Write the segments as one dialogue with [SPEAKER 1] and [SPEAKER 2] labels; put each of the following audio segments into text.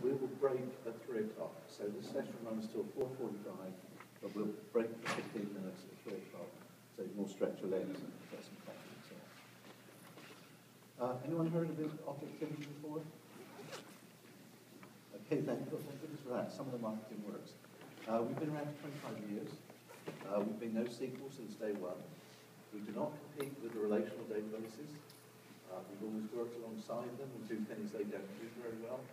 [SPEAKER 1] we will break at 3 o'clock. So this session runs till 4:45, but we'll break for 15 minutes at 3 o'clock. So you will stretch your legs and get some coffee and so on. Anyone heard of Objectivity before? Okay, then, goodness for that. Some of the marketing works. We've been around for 25 years. We've been NoSQL since day one. We do not compete with the relational databases. We've always worked alongside them and do things they don't do very well.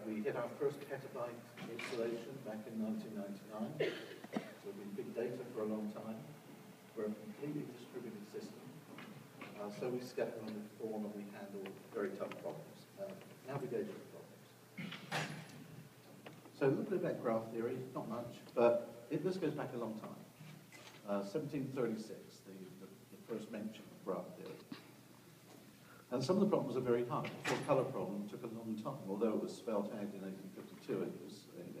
[SPEAKER 1] We hit our first petabyte installation back in 1999. So we've been big data for a long time. We're a completely distributed system. So we scale and perform and we handle very tough problems, navigation problems. So a little bit about graph theory, not much, but this goes back a long time. 1736, the first mention of graph theory. And some of the problems are very hard. The color problem took a long time, although it was spelled out in 1852. It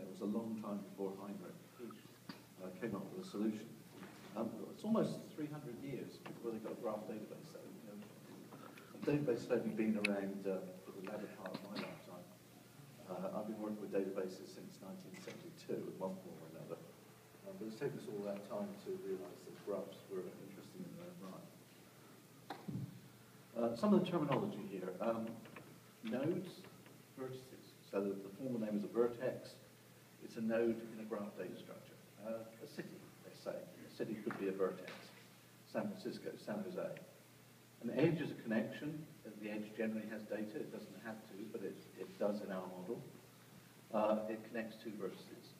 [SPEAKER 1] was a long time before Heinrich came up with a solution. It's almost 300 years before they got a graph database. So, the database has only been around for the latter part of my lifetime. I've been working with databases since 1972 in one form or another. But it's taken us all that time to realize that graphs were interesting in their own right. Some of the terminology here. Nodes, vertices. So the formal name is a vertex. It's a node in a graph data structure. A city, let's say. A city could be a vertex. San Francisco, San Jose. An edge is a connection. The edge generally has data. It doesn't have to, but it does in our model. It connects two vertices.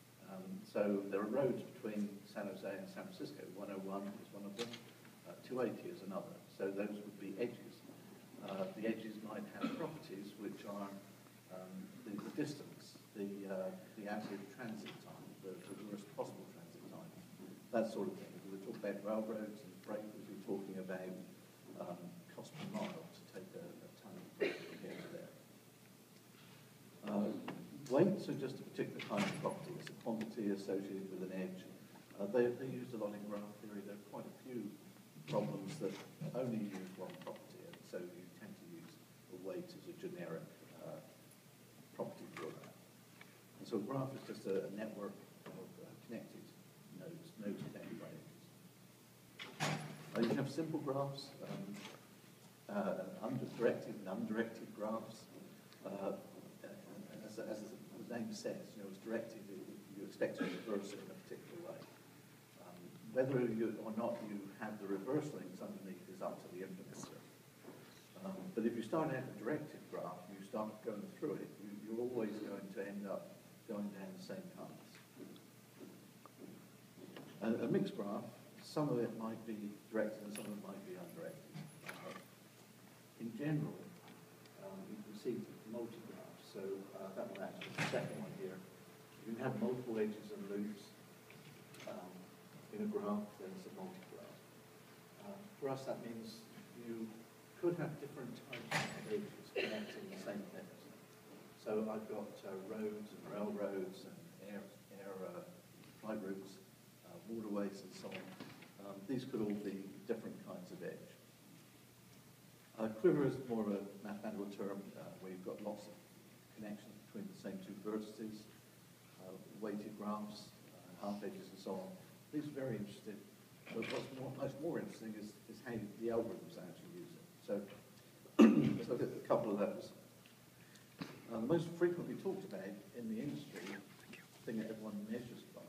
[SPEAKER 1] So there are roads between San Jose and San Francisco. 101 is one of them. 280 is another. So those would be edges. The edges might have properties which are the distance, the average transit time, the worst possible transit time, that sort of thing. If we were talking about railroads and freight, we'd be talking about cost per mile to take a ton from here to there. Weights are just a particular kind of property. It's a quantity associated with an edge. They're used a lot in graph theory. There are quite a few problems that only use one property, and so you tend to use the weight as a generic property for that. And so a graph is just a network of connected nodes connected by edges. You have simple graphs, directed and undirected graphs. As the name says, it's directed. You expect to reverse it in a particular way. Whether or not you have the reverse links underneath is up to the implementer. But if you start out a directed graph, you start going through it, you're always going to end up going down the same paths. A mixed graph, some of it might be directed and some of it might be undirected. In general, you can see multi-graphs, so that one actually, the second one here, you can have multiple edges and loops. In a graph, then it's a multi-graph. For us, that means you could have different types of edges connecting the same things. So I've got roads and railroads and air flight routes, waterways and so on. These could all be different kinds of edge. Quiver is more of a mathematical term where you've got lots of connections between the same two vertices, weighted graphs, half edges and so on. These are very interesting, but what's much more interesting is how the algorithms actually use it. So let's look at a couple of those. The most frequently talked about in the industry, the thing that everyone measures by,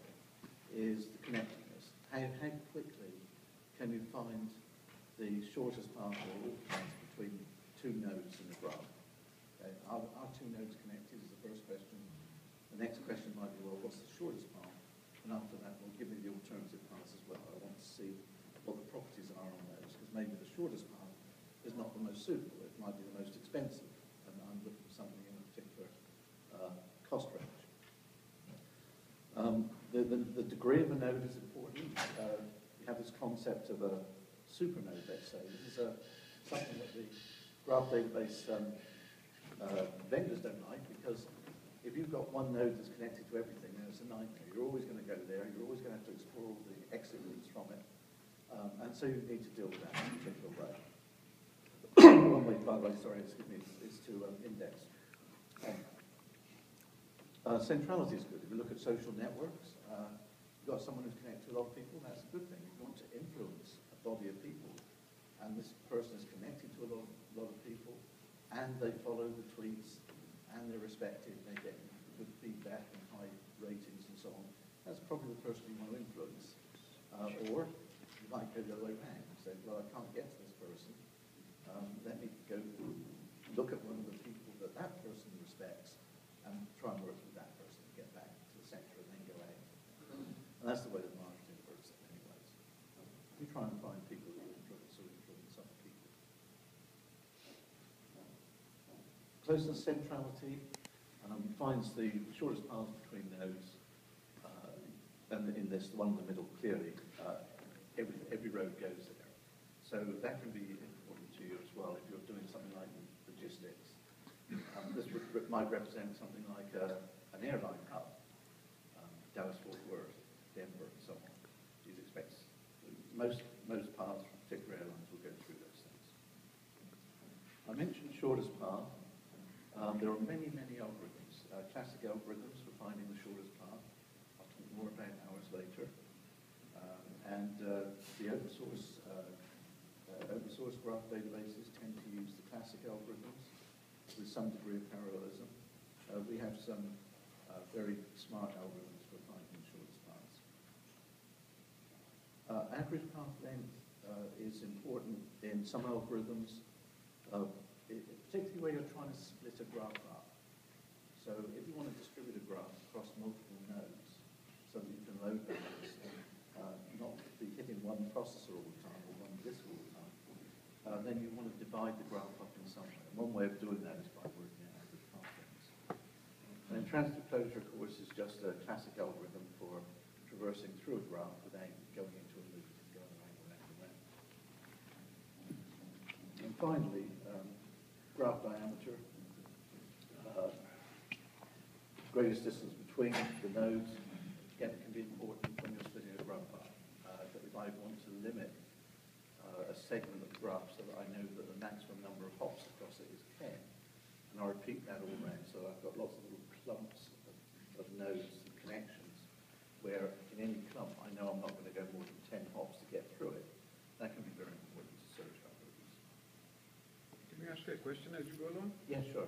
[SPEAKER 1] is the connectedness. How quickly can you find the shortest path or all paths between two nodes in the graph? Okay. Are two nodes connected is the first question. The next question might be, well, what's the shortest path? And after that, we'll give you the alternative paths as well. I want to see what the properties are on those, because maybe the shortest path is not the most suitable. It might be the most expensive, and I'm looking for something in a particular cost range. The degree of a node is important. We have this concept of a supernode, let's say. This is something that the graph database vendors don't like, because if you've got one node that's connected to everything, then it's a nightmare. You're always going to go there. You're always going to have to explore all the exit routes from it. And so you need to deal with that in a particular way. One way, by the way, sorry, excuse me, is to index. Centrality is good. If you look at social networks, you've got someone who's connected to a lot of people, that's a good thing. If you want to influence a body of people, and this person is connected to a lot of people, and they follow the tweets, and they're respected, they get good feedback and high ratings and so on, that's probably the person you want to influence. Or you might go the other way around and say, well, I can't get to this person. Let me go look at one of the people that person respects and try and work with that person to get back to the centre and then go out. And that's the way that marketing works in many ways. We try and find people who influence other people. Closeness centrality finds the shortest path between nodes, and in this, the one in the middle, clearly, every road goes there. So that can be important to you as well if you're doing something like logistics. This might represent something like an airline hub, Dallas, Fort Worth, Denver, and so on. You'd expect most paths from particular airlines will go through those things. I mentioned shortest path. There are many algorithms, classic algorithms for finding the shortest path. I'll talk more about hours later. And the open source graph databases tend to use the classic algorithms with some degree of parallelism. We have some very smart algorithms for finding the shortest paths. Average path length is important in some algorithms, particularly where you're trying to split a graph up. So if you want to distribute a graph across multiple nodes so that you can load balance and not be hitting one processor all the time or one disk all the time, then you want to divide the graph up in some way. And one way of doing that is by working out average path lengths. And transitive closure, of course, is just a classic algorithm for traversing through a graph without going into a loop and going around. And finally, graph diameter, greatest distance between the nodes, again, it can be important when you're splitting a graph up. That if I want to limit a segment of the graph so that I know that the maximum number of hops across it is 10, and I repeat that all around, so I've got lots of little clumps of nodes and connections, where in any clump I know I'm not going to go more than 10 hops to get through it. That can be very important to search algorithms.
[SPEAKER 2] Can we ask you a question as you go along?
[SPEAKER 1] Yeah, sure.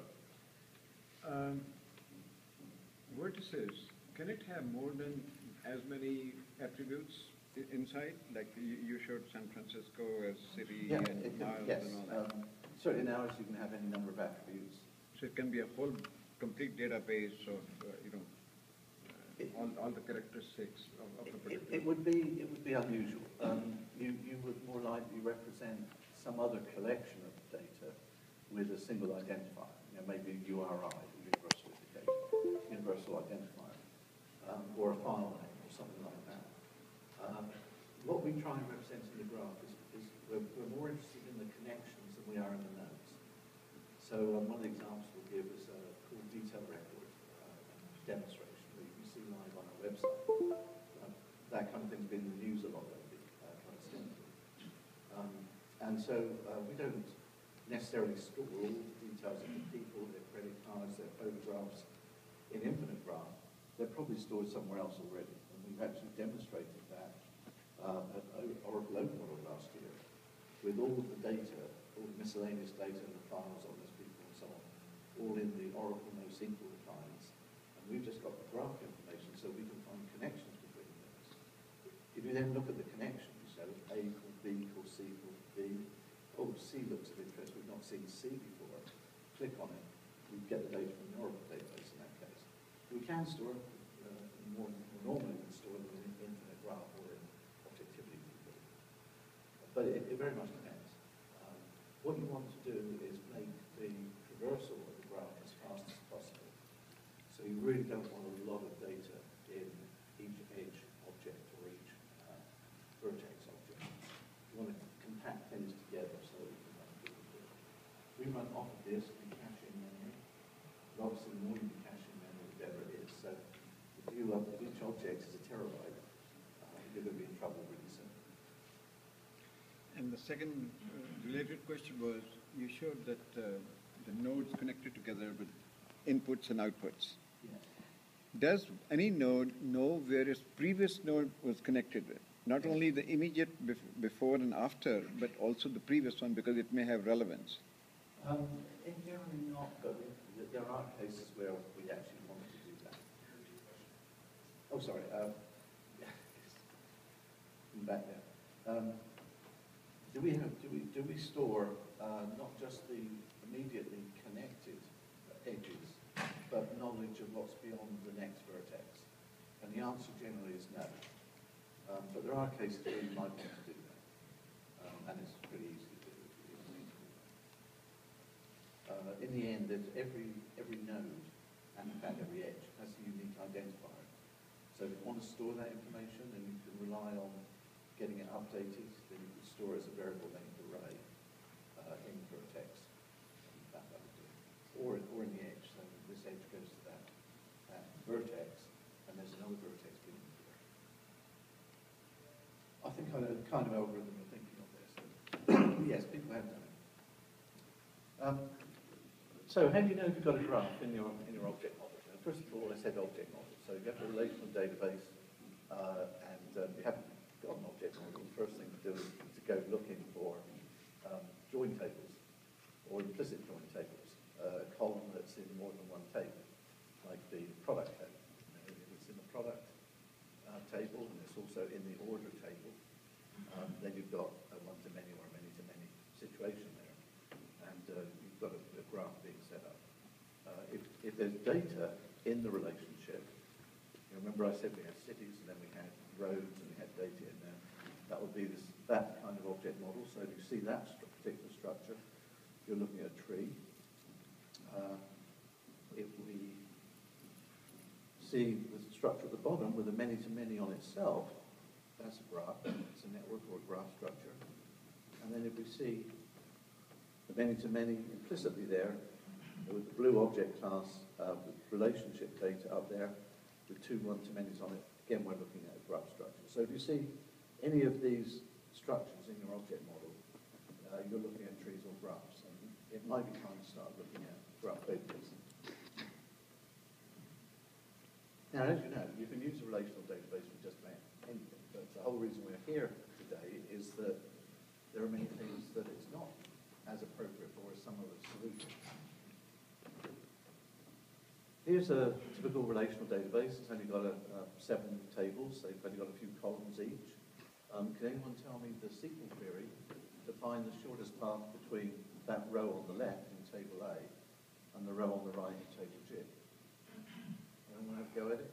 [SPEAKER 2] Vertices, can it have more than as many attributes inside? Like you showed San Francisco as city and miles and all that.
[SPEAKER 1] Certainly in ours you can have any number of attributes.
[SPEAKER 2] So it can be a whole complete database of all the characteristics of the particular.
[SPEAKER 1] It would be unusual. You would more likely represent some other collection of data with a single identifier. Maybe URI, universal identifier, or a file name or something like that. What we try and represent in the graph is we're more interested in the connections than we are in the nodes. So one of the examples we'll give is a cool detail record demonstration that you can see live on our website. That kind of thing's been in the news a lot lately, coincidentally. And so we don't necessarily store all the details of the people, their credit cards, their photographs in Infinite Graph. They're probably stored somewhere else already. And we've actually demonstrated that at Oracle OpenWorld last year with all of the data, all the miscellaneous data and the files on those people and so on, all in the Oracle NoSQL files. And we've just got the graph information so we can find connections between those. If you then look at the connections, so A equals B equals C equals B, oh, C looks of interest, we've not seen C before. Click on it, we get the data from the Oracle database in that case. We can store it, more normally we can store them in Infinite Graph or in Objectivity. But it very much depends. What you want to do is make the traversal of the graph as fast as possible. So you really don't want a lot of data in each edge object or each vertex object. You want to compact things together so that you can run really good. We run off of disk and cache in memory. But obviously, the more you can cache in memory, the better it is. So if each object is a terabyte, you're going to be in trouble really soon.
[SPEAKER 2] And the second related question was, you showed that the nodes connected together with inputs and outputs.
[SPEAKER 1] Yes.
[SPEAKER 2] Does any node know where its previous node was connected with? Not only the immediate before and after, but also the previous one, because it may have relevance.
[SPEAKER 1] In general, not, but there are cases where we actually want to do that. Oh, sorry. Back there. Do we store not just the immediately connected edges, but knowledge of what's beyond the next vertex? And the answer generally is no. But there are cases where you might want to do that, and it's pretty easy to do. In the end, every node, and in fact every edge, has a unique identifier. So if you want to store that information and you can rely on getting it updated, then you can store it as a variable length array in vertex. That would do. Or in the edge. So this edge goes to that vertex, and there's another vertex being there. I think I know the kind of algorithm you're thinking of there. So yes, people have done it. So how do you know if you've got a graph in your object model? Now, first of all, I said object model. So you have a relational database, and you haven't got an object model. The first thing to do is to go looking for join tables or implicit join tables, a column that's in more than one table, like the product table. You know, it's in the product table, and it's also in the order table. Then you've got a one-to-many or a many-to-many situation there, and you've got a graph being set up. If there's data in the relationship, you remember I said we had cities, and then we had roads, and we had data in there. That would be that kind of object model. So if you see that particular structure, you're looking at a tree. If we see the structure at the bottom with a many-to-many on itself, that's a graph. It's a network or a graph structure. And then if we see the many-to-many implicitly there, with the blue object class with relationship data up there, with two one-to-manys on it, again, we're looking at a graph structure. So if you see any of these structures in your object model, you're looking at trees or graphs. And it might be time to start looking at graph databases. Now, as you know, you can use a relational database for just about anything, but the whole reason we're here today is that there are many things that it's not as appropriate for as some other solutions. Here's a typical relational database. It's only got 7 tables. They've only got a few columns each. Can anyone tell me the SQL query to find the shortest path between that row on the left in table A and the row on the right in table G? Anyone have a go at it?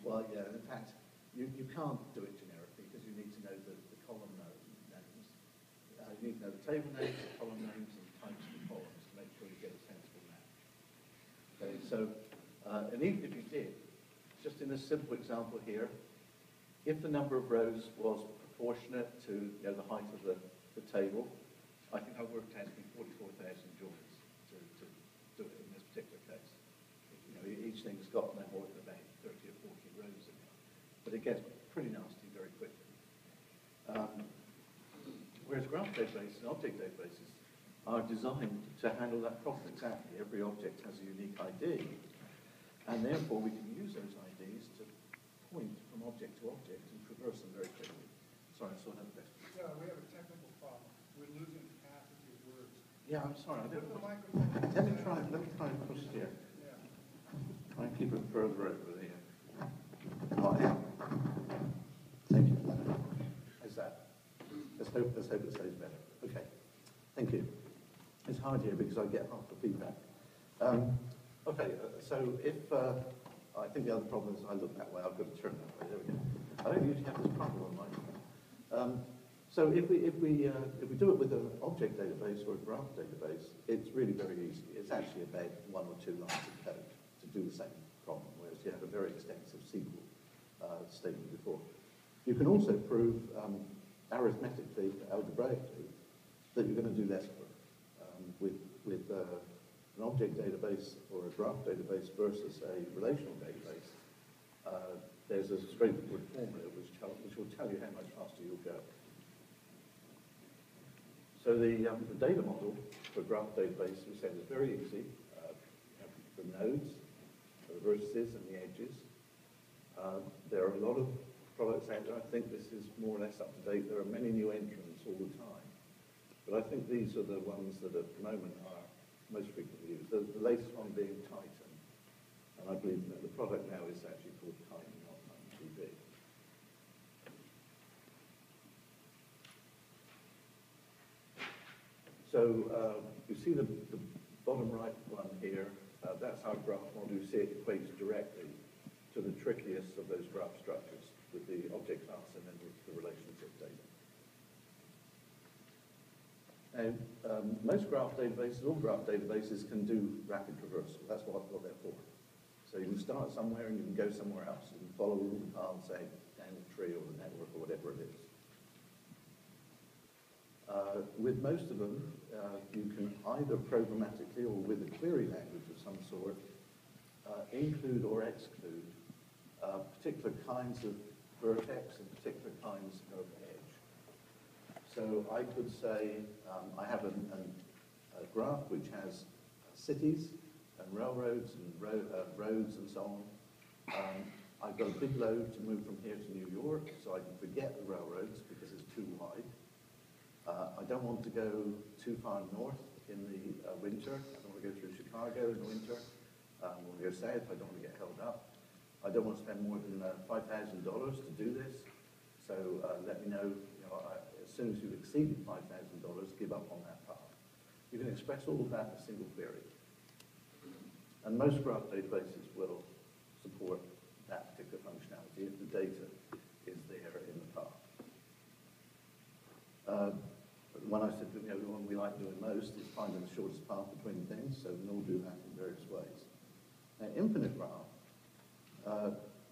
[SPEAKER 1] Well, yeah, in fact, you can't do it generically because you need to know the column names. You need to know the table names, the column names, and types of the columns to make sure you get a sensible map. Okay, so, and even if you did, just in this simple example here, if the number of rows was proportionate to the height of the table, I think I worked out to be 44,000 joins to do it in this particular case. Each thing's got no more than about 30 or 40 rows in it. But it gets pretty nasty very quickly. Whereas graph databases and object databases are designed to handle that problem exactly. Every object has a unique ID, and therefore we can use those IDs to point from object to object and traverse them very quickly. Sorry, I saw another question.
[SPEAKER 3] Yeah, we have a technical problem. We're losing half of your words.
[SPEAKER 1] Yeah, I'm sorry. I don't
[SPEAKER 3] Put the
[SPEAKER 1] know.
[SPEAKER 3] microphone.
[SPEAKER 1] Let me try and push it here.
[SPEAKER 3] Yeah.
[SPEAKER 1] Try and keep it further over here. Oh, yeah. Thank you. How's that? Let's hope it stays better. Okay. Thank you. It's hard here because I get half the feedback. Okay, so if I think the other problem is I look that way, I've got to turn that way. There we go. I don't usually have this problem on mine. So if we do it with an object database or a graph database, it's really very easy. It's actually about 1 or 2 lines of code to do the same problem, whereas you have a very extensive SQL statement before. You can also prove arithmetically, algebraically, that you're going to do less work with an object database or a graph database versus a relational database. There's a straightforward formula which will tell you how much faster you'll go. So the data model for a graph database, we said, is very easy. You have the nodes, the vertices and the edges. There are a lot of products out there. I think this is more or less up to date. There are many new entrants all the time. But I think these are the ones that at the moment are most frequently used. The latest one being Titan. And I believe that the product now is actually called Titan, not Titan 2B. So you see the bottom right one here. That's our graph model. You see it equates directly to the trickiest of those graph structures with the object class and then with the relationship data. Now, most graph databases, all graph databases can do rapid traversal. That's what they're for. So you can start somewhere and you can go somewhere else. You can follow all the paths, say, down the tree or the network or whatever it is. With most of them, you can either programmatically or with a query language of some sort include or exclude particular kinds of vertex and particular kinds of edge. So I could say I have a graph which has cities and railroads and roads and so on. I've got a big load to move from here to New York, so I can forget the railroads because it's too wide. I don't want to go too far north in the winter. I don't want to go through Chicago in the winter. I want to go south. I don't want to get held up. I don't want to spend more than $5,000 to do this. So let me know, as soon as you've exceeded $5,000, give up on that path. You can express all of that in a single query. And most graph databases will support that particular functionality if the data is there in the path. When I said, the one we like doing most is finding the shortest path between things, so we can all do that in various ways. Now, Infinite Graph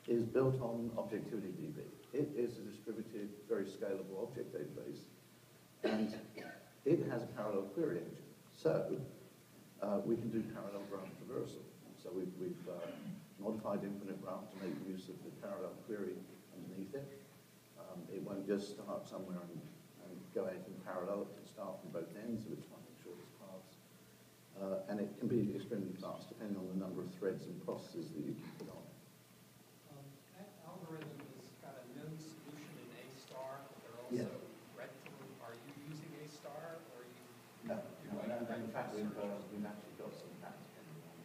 [SPEAKER 1] is built on ObjectivityDB. It is a distributed, very scalable object database, and it has a parallel query engine. So we can do parallel graph traversal. So we've modified Infinite Graph to make use of the parallel query underneath it. It won't just start somewhere and go out in parallel. It can start from both ends if it's finding the shortest paths. And it can be extremely fast, depending on the number of threads and processes that you can put on it.
[SPEAKER 4] That algorithm has got a node solution in A star, but they're also rectangle. Are you using A star, or are you?
[SPEAKER 1] No. In fact, we've actually got some patents pending on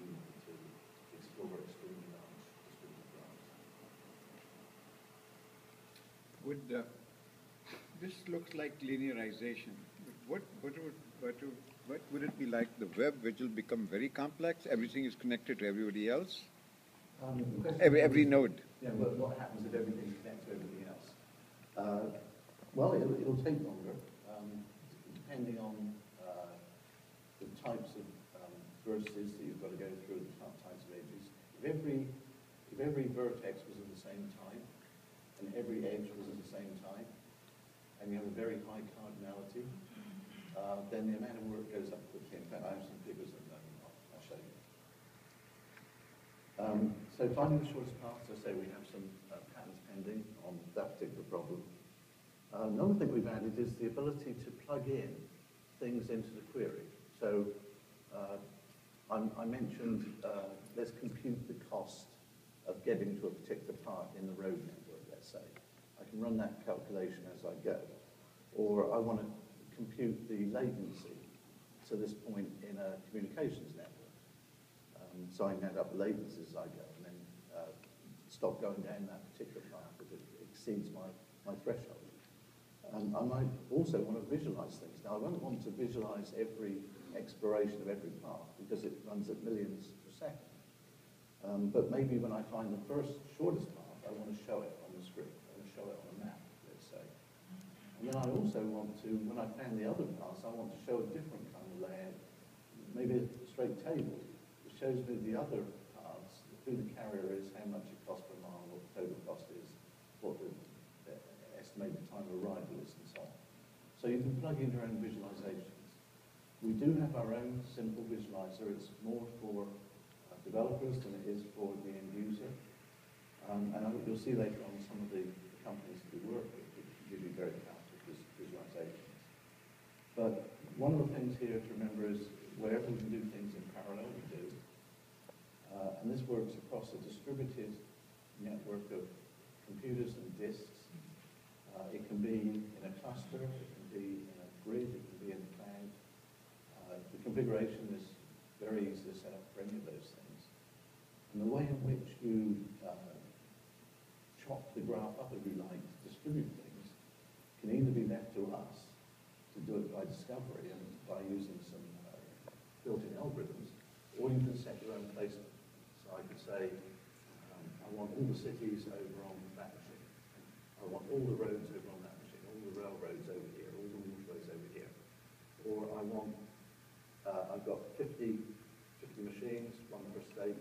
[SPEAKER 1] using it to explore extremely large distributed graphs.
[SPEAKER 2] This looks like linearization. What would it be like? The web, which will become very complex. Everything is connected to everybody else. Every node.
[SPEAKER 1] Yeah. What happens if everything connects to everything else? Well, it'll take longer, depending on the types of vertices that you've got to go through, the types of edges. If every vertex was of the same type, and every edge was of the same type, and you have a very high cardinality, then the amount of work goes up quickly. In fact, I have some figures at the moment. I'll show you. So finding the shortest path, as I say, we have some patents pending on that particular problem. Another thing we've added is the ability to plug in things into the query. So I mentioned let's compute the cost of getting to a particular part in the road network, let's say. I can run that calculation as I go. Or I want to compute the latency to this point in a communications network. So I can add up the latencies as I go and then stop going down that particular path if it exceeds my threshold. I might also want to visualize things. Now, I won't want to visualize every exploration of every path because it runs at millions per second. But maybe when I find the first shortest path, I want to show it on the screen. I want to show it on a map, let's say. And then I also want to, when I found the other paths, I want to show a different kind of layout, maybe a straight table that shows me the other paths, who the carrier is, how much it costs per mile, what the total cost is, what the estimated time of arrival is, and so on. So you can plug in your own visualizations. We do have our own simple visualizer. It's more for developers than it is for the end user. And you'll see later on some of the companies that we work with that give you very powerful visualizations. But one of the things here to remember is wherever we can do things in parallel, we do. distributed network of computers and disks. It can be in a cluster, it can be in a grid, it can be in the cloud. The configuration is very easy to set up for any of those things. And the way in which you chop the graph up, if you like, to distribute things, can either be left to us to do it by discovery and by using some built-in algorithms, or you can set your own placement. So I could say, I want all the cities over on that machine. I want all the roads over on that machine, all the railroads over here, all the waterways over here. Or I want, I've got 50 machines, one per state,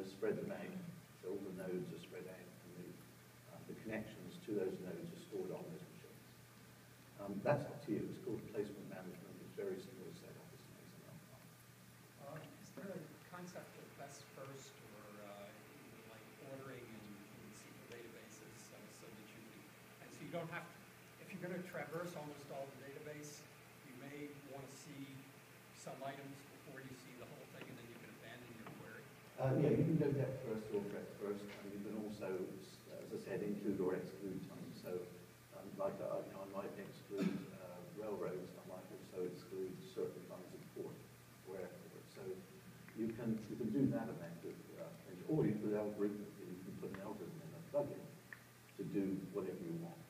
[SPEAKER 1] spread them out. So all the nodes are spread out, and the connections to those nodes are stored on those machines. That's up to you. It's called placement management. It's very simple to set up. It's amazing.
[SPEAKER 4] Is there a concept of best first or like ordering in SQL databases so that you can, and so you don't have to, if you're going to traverse almost all the database, you may want to see some items before you see the whole thing, and then you can abandon your query?
[SPEAKER 1] Yeah, you can go depth first or breadth first, and you can also, as I said, include or exclude time. So, like I might exclude railroads, I might also exclude certain kinds of port or airport. So you can do that amount of things, or you can algorithmically, you can put an algorithm in a plugin to do whatever you want.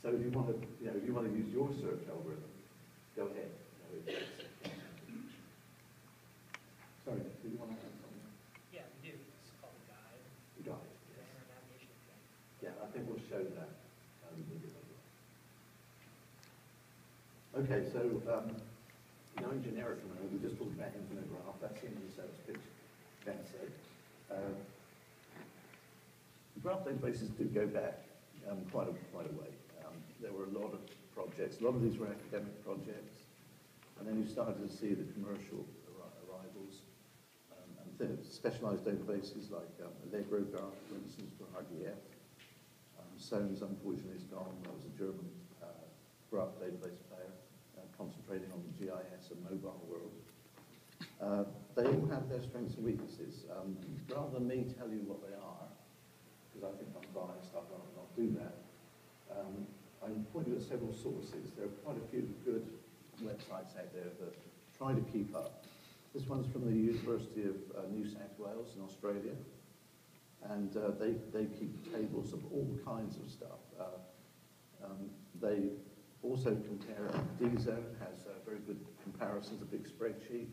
[SPEAKER 1] So if you want to, if you want to use your search algorithm, go ahead. Sorry, do you want to add something?
[SPEAKER 5] Yeah, we do. It's called a guide.
[SPEAKER 1] Guide,
[SPEAKER 5] Yeah,
[SPEAKER 1] yes.
[SPEAKER 5] our navigation guide.
[SPEAKER 1] Yeah, I think we'll show that. Okay, so in generic, we just talked about infinite graph. That's in the sales pitch, Ben said. Graph databases do go back quite a way. There were a lot of projects. A lot of these were academic projects. And then you started to see the commercial arrivals. And specialized databases like Allegro Graph, for instance, for RDF. Sones, unfortunately, is gone. That was a German graph database player concentrating on the GIS and mobile world. They all have their strengths and weaknesses. Rather than me tell you what they are, because I think I'm biased, I'd rather not do that, I pointed at several sources. There are quite a few good websites out there that try to keep up. This one's from the University of New South Wales in Australia, and they keep tables of all kinds of stuff. They also compare, DZO has very good comparisons, a big spreadsheet.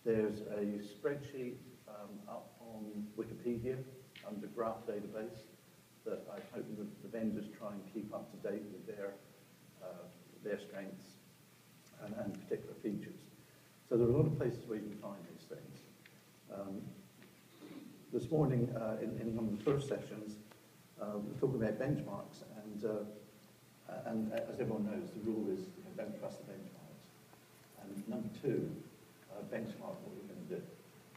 [SPEAKER 1] There's a spreadsheet up on Wikipedia under Graph Database that I hope the vendors try and keep up to date with their strengths and particular features. So there are a lot of places where you can find these things. This morning, in one of the first sessions, we were talking about benchmarks, and as everyone knows, the rule is don't trust the benchmarks. And number two, benchmark what you're going to do,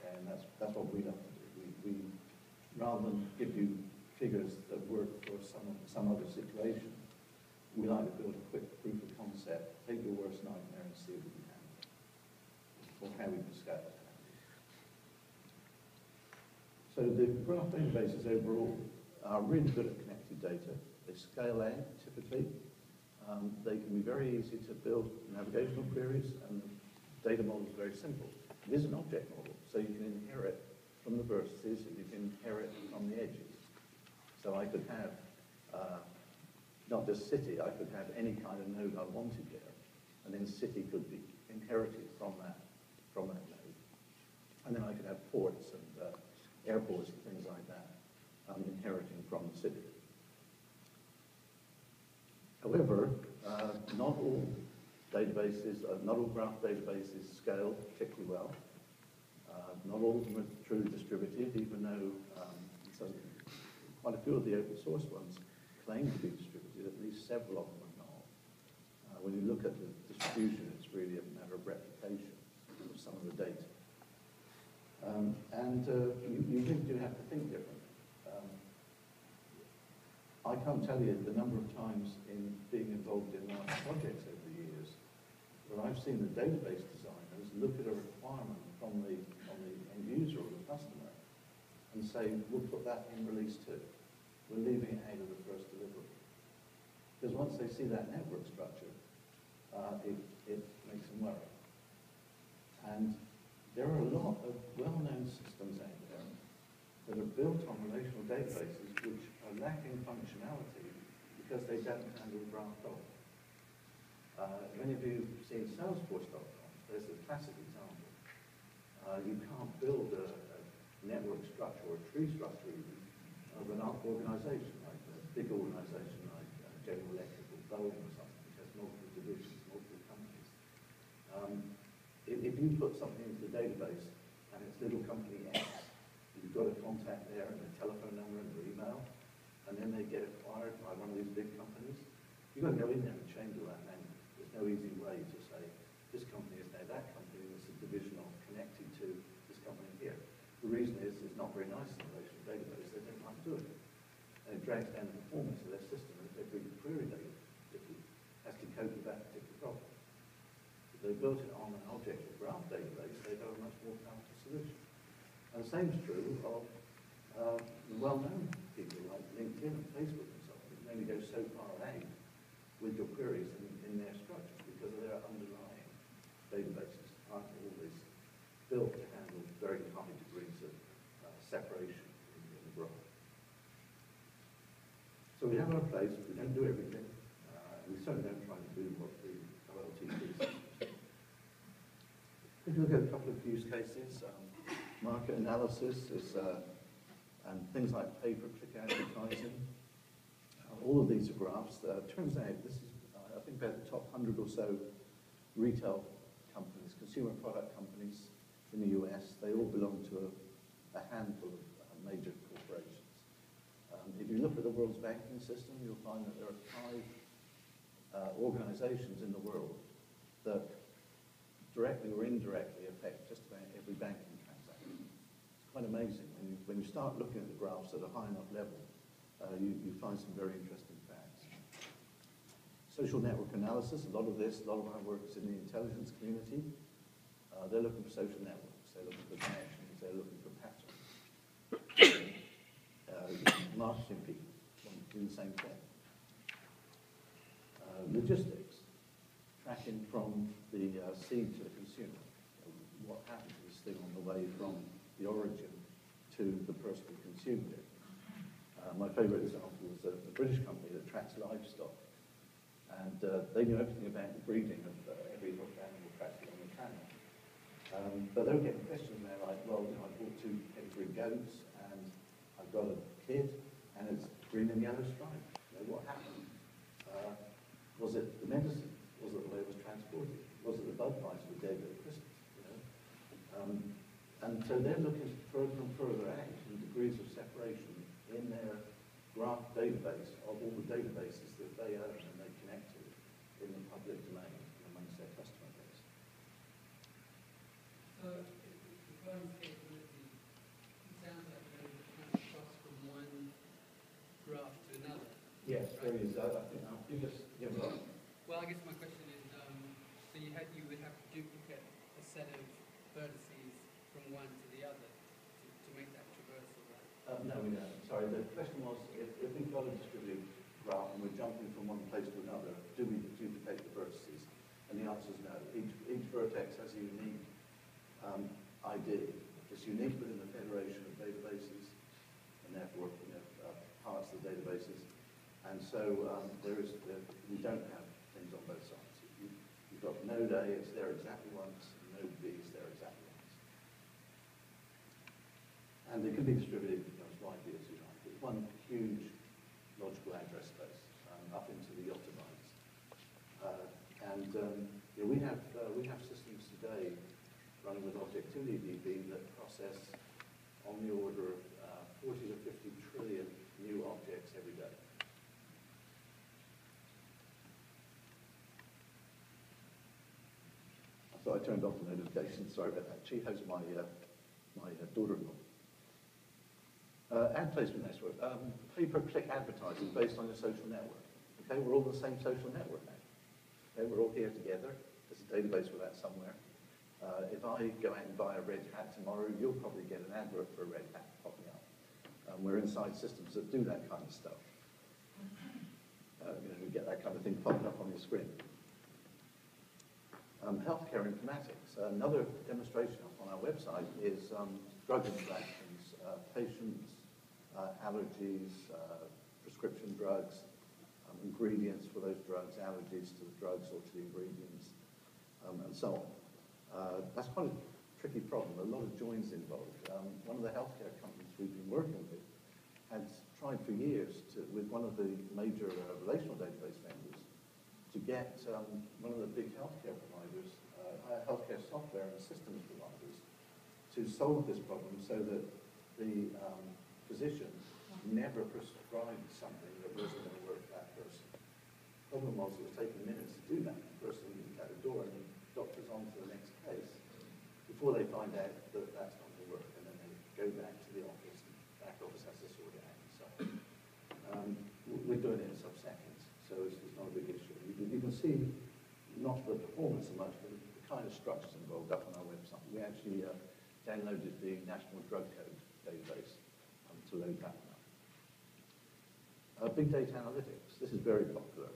[SPEAKER 1] and that's what we love to do. We rather than give you figures that work for some other situation, we like to build a quick proof of concept, take your worst nightmare and see if we can handle it, or how we can scale it. So the graph databases overall are really good at connected data. They scale out typically. They can be very easy to build navigational queries, and the data model is very simple. It is an object model, so you can inherit from the vertices, and you can inherit from the edges. So I could have not just city, I could have any kind of node I wanted there, and then city could be inherited from that node. And then I could have ports and airports and things like that inheriting from the city. However, not all databases, not all graph databases scale particularly well. Not all of them are truly distributed, even though quite a few of the open source ones claim to be distributed. At least several of them are not. When you look at the distribution, it's really a matter of replication of some of the data. You really do have to think differently. I can't tell you the number of times in being involved in large projects over the years where I've seen the database designers look at a requirement from the end user or the customer and say, we'll put that in release 2. We're leaving it out of the first delivery. Because once they see that network structure, it makes them worry. And there are a lot of well-known systems out there that are built on relational databases which are lacking functionality because they don't handle graph dot. Many of you have seen Salesforce.com. There's a classic example. You can't build a network structure or a tree structure even of an organization, like a big organization like General Electric or Boeing or something, which has multiple divisions, multiple companies. If you put something into the database and it's little company X, you've got a contact there and a telephone number and their email, and then they get acquired by one of these big companies, you've got to go in there and change all that name. There's no easy way to say, this company is now that company, and it's a division of connected to this company here. The reason is it's not very nice in the relational database. They don't like doing it. And it drags down the performance of their system, and every query data has to cope with that particular problem. If they built it on an object or graph database, they'd have a much more powerful solution. And the same is true of the well-known people like LinkedIn and Facebook and so on. You can only go so far out with your queries in their structures because of their underlying databases aren't always built to handle very high degrees of separation in the graph. So we have our place. We don't do everything. We certainly don't try to do what the OLTP systems do. If you look at a couple of use cases, market analysis is, and things like pay-per-click advertising. All of these are graphs. Turns out this is, I think, about the top 100 or so retail companies, consumer product companies in the US. They all belong to a handful of major corporations. If you look at the world's banking system, you'll find that there are 5 organizations in the world that directly or indirectly affect just about every banking transaction. It's quite amazing. When you start looking at the graphs at a high enough level, you find some very interesting facts. Social network analysis, a lot of our work is in the intelligence community. They're looking for social networks. They're looking for connections. They're looking for patterns. Marketing people want to do the same thing. Logistics, tracking from the seed to the consumer. What happens to this thing on the way from the origin to the person who consumed it. My favourite example was a British company that tracks livestock. And they knew everything about the breeding of every hooked animal practically on the planet. But they were getting questions now like, well, I bought 2 pedigree goats and I've got a kid and it's green and yellow stripe. What happened? Was it the medicine? Was it the way it was transported? Was it the bug bites we gave it at Christmas? And so they're looking further and further out in degrees of separation in their graph database of all the databases that they own and they connect to in the public domain amongst their customer base.
[SPEAKER 6] So, if I'm capability, it sounds like you're going to kind of cross from one graph to another.
[SPEAKER 1] Yes, there is. I think our biggest. Yeah, right.
[SPEAKER 6] Well, I guess my question is, so you would have to duplicate a set of vertices from one to the other to make that traversal, right?
[SPEAKER 1] No, we don't. Sorry, the question was, if we've got a distributed graph and we're jumping from one place to another, do we duplicate the vertices? And the answer is no. Each vertex has a unique ID. It's unique within the federation of databases, and therefore parts of the databases. And so we don't have things on both sides. You've got node A, it's there exactly once, and node B is there exactly once. And they can be distributed as widely as you like. It's one huge logical address space up into the yottabytes. We have systems today running with ObjectivityDB that process on the order of 40 to 50 trillion new objects every day. So I turned off the notifications. Sorry about that. She has my daughter-in-law. Ad placement network. Pay-per-click advertising based on a social network. Okay, we're all the same social network now. Okay, we're all here together. There's a database for that somewhere. If I go out and buy a red hat tomorrow, you'll probably get an advert for a red hat popping up. We're inside systems that do that kind of stuff. You get that kind of thing popping up on your screen. Healthcare informatics. Another demonstration up on our website is drug interactions, patients, allergies, prescription drugs, ingredients for those drugs, allergies to the drugs or to the ingredients, and so on. That's quite a tricky problem. A lot of joins involved. One of the healthcare companies we've been working with had tried for years with one of the major relational database vendors to get one of the big healthcare providers, healthcare software and systems providers, to solve this problem so that the physician never prescribed something that wasn't going to work for that person. The problem was it was taking minutes to do that. The person at the door and the doctor's on to the next case before they find out that that's not going to work, and then they go back to the office, and the back office has to sort it out and so on. We're doing it in sub-seconds, so it's not a big issue. You can see not the performance so much, but the kind of structures involved up on our website. We actually downloaded the National Drug Code database to load that one up. Big data analytics. This is very popular,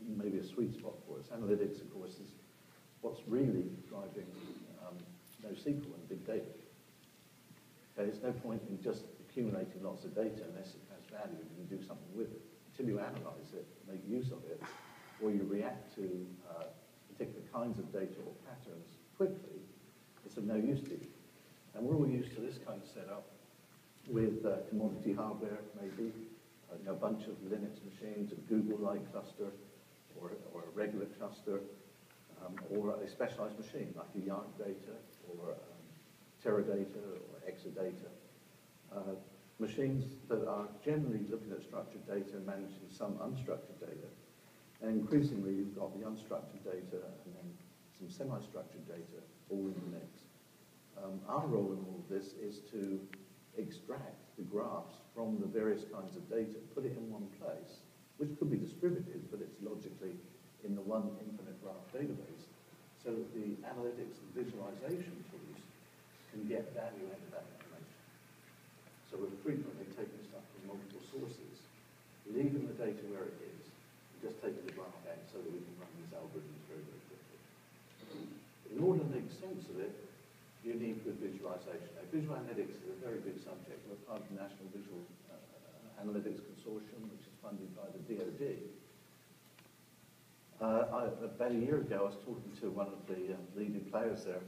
[SPEAKER 1] maybe a sweet spot for us. Analytics, of course, is what's really driving NoSQL and big data. Okay, there's no point in just accumulating lots of data unless it has value and you can do something with it. Until you analyze it, make use of it, or you react to particular kinds of data or patterns quickly, it's of no use to you. And we're all used to this kind of setup with commodity hardware, maybe, a bunch of Linux machines, a Google-like cluster, or a regular cluster, or a specialized machine like a Yarn data, or Teradata, or Exadata. Machines that are generally looking at structured data and managing some unstructured data. And increasingly, you've got the unstructured data and then some semi-structured data all in the mix. Our role in all of this is to extract the graphs from the various kinds of data, put it in one place, which could be distributed, but it's logically in the one infinite graph database, so that the analytics and visualization tools can get value out of that information. So we're frequently taking stuff from multiple sources, leaving the data where it is, and just taking the graph out so that we can run these algorithms very, very quickly. In order to make sense of it, you need good visualization. Now, visual analytics is a very big subject. We're part of the National Visual Analytics Consortium, which is funded by the DoD. About a year ago, I was talking to one of the leading players there,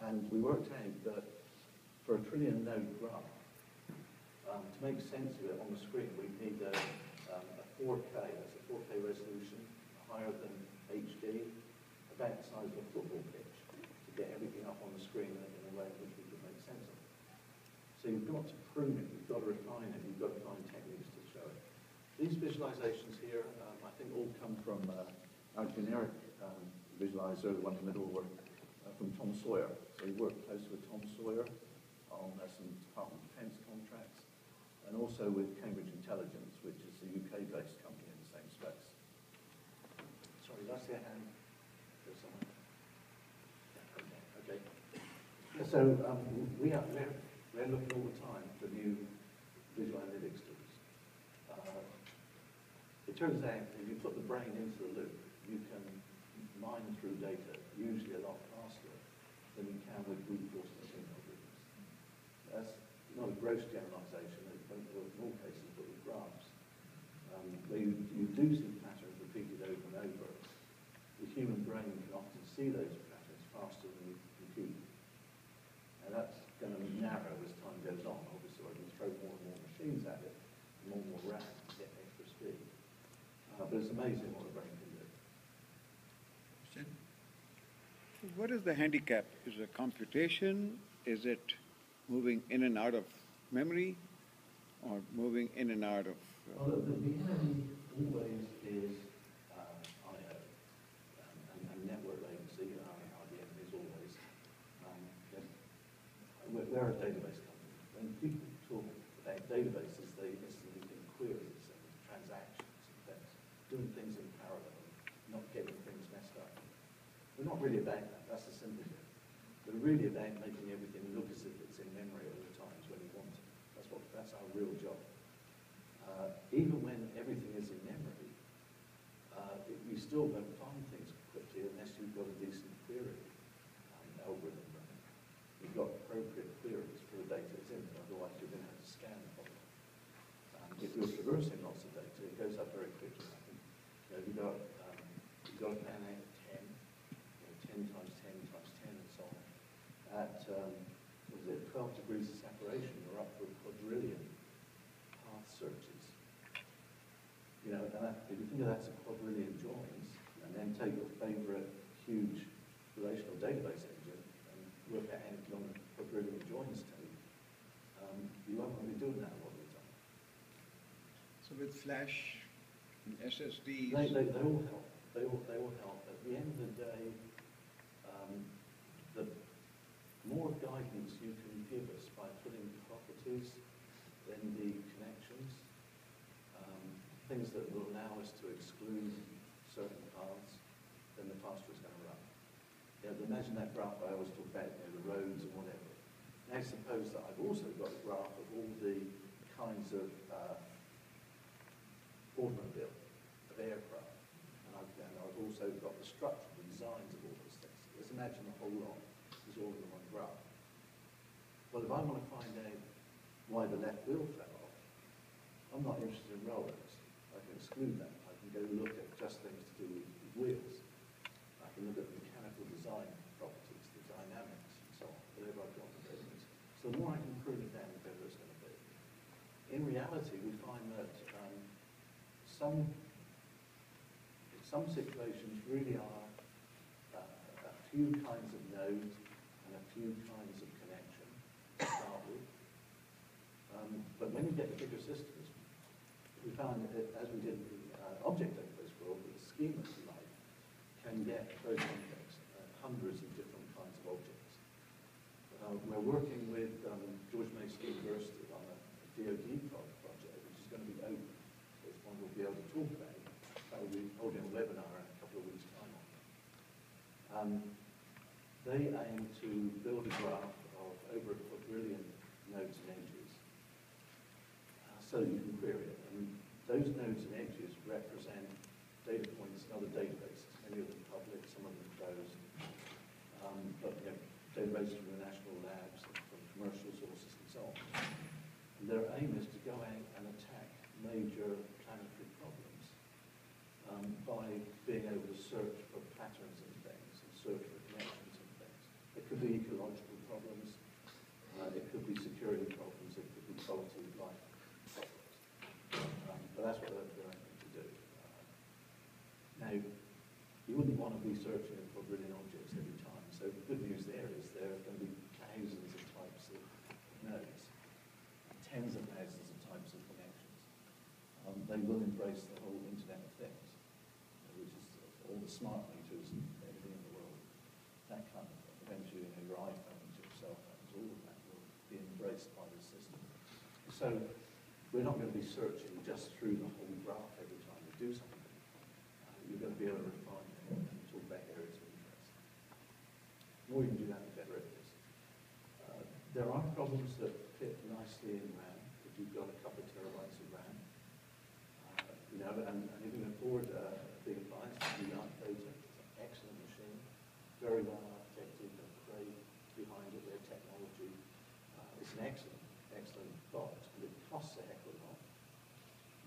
[SPEAKER 1] and we worked out that for a trillion node graph, to make sense of it on the screen, we need a 4K, that's a 4K resolution, higher than HD, about the size of a football pitch, to get everything up on the screen in a way in which we could make sense of it. So you've got to prune it, you've got to refine it, you've got to find techniques to show it. These visualizations here, I think all come from our generic visualizer, the one in the middle, from Tom Sawyer. So we worked closely with Tom Sawyer on some Department of Defense contracts, and also with Cambridge Intelligence, which is a UK-based company in the same space. Sorry, did I see a hand? There's someone. Yeah, okay. So we're looking all the time for new visual analytics tools. It turns out if you put the brain into the loop, you can mine through data usually a lot faster than you can with brute force machine algorithms. That's not a gross generalization, it won't work in all cases, but with graphs. Where you do see patterns repeated over and over, the human brain can often see those patterns faster than you compute. And that's going to narrow as time goes on. Obviously, I can throw more and more machines at it, more and more RAM to get extra speed. But it's amazing what the brain can do.
[SPEAKER 2] What is the handicap? Is it computation? Is it moving in and out of memory? Or moving in and out of...
[SPEAKER 1] Well, the enemy always is I/O and network latency are the enemies always. We're a database company. When people talk about databases, they instantly think queries and transactions and things, doing things in parallel, not getting things messed up. We're not really about that. That's the simple bit. They're really about making everything look as if it's in memory all the times when you want it. That's our real job. Even when everything is in memory, you still don't find things quickly unless you've got a decent query algorithm running. You've got appropriate queries for the data that's in there, otherwise you're going to have to scan the problem. If you're traversing lots of data, it goes up very quickly. I think, you've got a plan out of 10, 10 times 10 times 10 and so on. At, 12 degrees of separation, you're up for a quadrillion path searches. And if you think of that as a quadrillion joins, and then take your favorite huge relational database engine and work out how long quadrillion joins take, you won't want to be doing that a lot of the time.
[SPEAKER 2] So with flash and SSDs,
[SPEAKER 1] They all help. They all help. At the end of the day, the more guidance you can give us by putting properties in the connections, things that will allow us to exclude certain paths, then the faster it's going to run. Imagine that graph I always talk about, the roads and whatever. Now suppose that I've also got a graph of all the kinds of automobile, of aircraft, and I've also got the structural designs of all those things. Let's imagine the whole lot is all in one graph. Well, if I want to find out why the left wheel fell off, I'm not interested in rollers. I can exclude that. I can go look at just things to do with wheels. I can look at the mechanical design properties, the dynamics, and so on, whatever I've got in the business. So the more I can prune it down, the better it's going to be. In reality, we find that some situations really are a few kinds of nodes and a few kinds of connection to start with. But when you get the bigger systems, we found that, as we did in the object database world, that the schema, if you like, can get very complex, hundreds of different kinds of objects. We're working with George Mason University on a DoD project, which is going to be open. So it's one we'll be able to talk about. We'll be holding a webinar in a couple of weeks' time on it. They aim to build a graph of over a quadrillion nodes and edges so that you can query it. And those nodes and edges represent data points in other databases, many of them public, some of them closed, but databases from the national labs, from commercial sources and so on. And their aim is to go out and attack major planetary problems by being able to search for patterns in things and search for connections in things. It could be ecological problems, it could be security problems, it could be quality of life problems. But that's what they're aiming to do. Now, you wouldn't want to be searching for brilliant objects every time. So the good news there is there are going to be thousands of types of nodes, tens of thousands of types of connections. They will embrace the whole Internet of Things, which is all the smart meters and everything in the world. That kind of thing. Eventually, your iPhones, your cell phones, all of that will be embraced by the system. So we're not going to be searching just through the whole graph every time we do something. You're going to be able to refine it and talk about areas of interest. The more you can do that, the better it is. There are problems that fit nicely in RAM if you've got a couple of terabytes of RAM. And if you can afford a big appliance, you like data. It's an excellent machine, very well architected, and Cray behind it, their technology. It's an excellent box, but it costs a heck of a lot.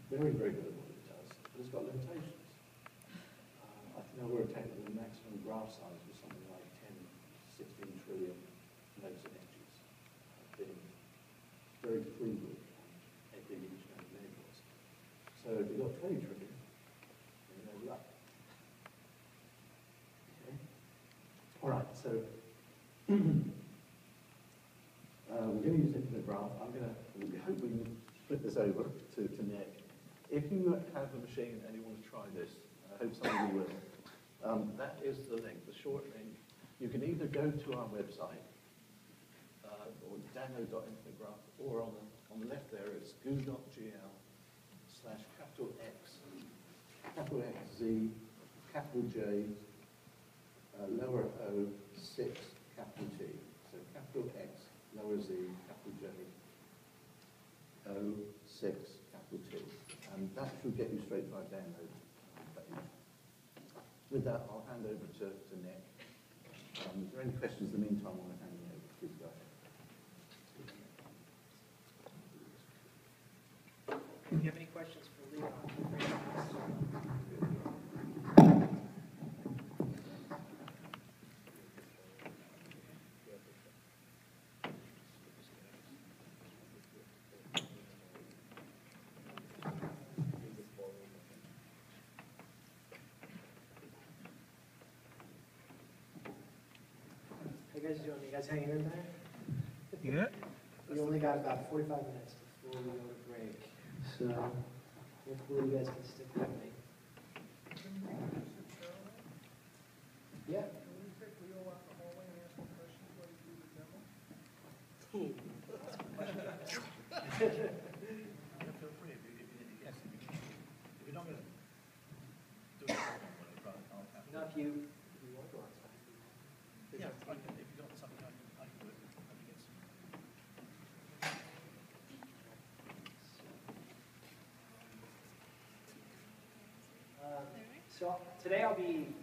[SPEAKER 1] Very, very good at what it does, but it's got limitations. I think I worked out that the maximum graph size was something like 10, 16 trillion nodes and edges, being very frugal on how big each node and edge was. So if you've got 20 trillion, then you know luck. Okay? All right, so we're going to use infinite graph. We hope we can flip this over to Nick. If you have a machine and you want to try this, I hope some of you will. That is the link, the short link. You can either go to our website or download.infinitegraph, or on the left there it's goo.gl/capital X, Z, capital J, lower O, 6, capital T. So capital X, lower Z, capital J, O, 6, capital T. And that should get you straight to our download page. With that, I'll hand over to Nick. Is there any questions in the meantime while I'm handing over? Please go ahead.
[SPEAKER 5] Do you have any questions for Leon? How you guys doing? You guys hanging in there?
[SPEAKER 7] Yeah.
[SPEAKER 5] We only got about 45 minutes before we go to break, so hopefully you guys can stick with me. Yeah.
[SPEAKER 3] Can we take Leo out the hallway and ask him questions while you do the demo?
[SPEAKER 7] Feel free, yes, if you're not gonna do it, I'll have to.
[SPEAKER 5] Not if you want to go outside.
[SPEAKER 7] Yeah, if you got something, I can do it. Let me get some.
[SPEAKER 5] So today I'll be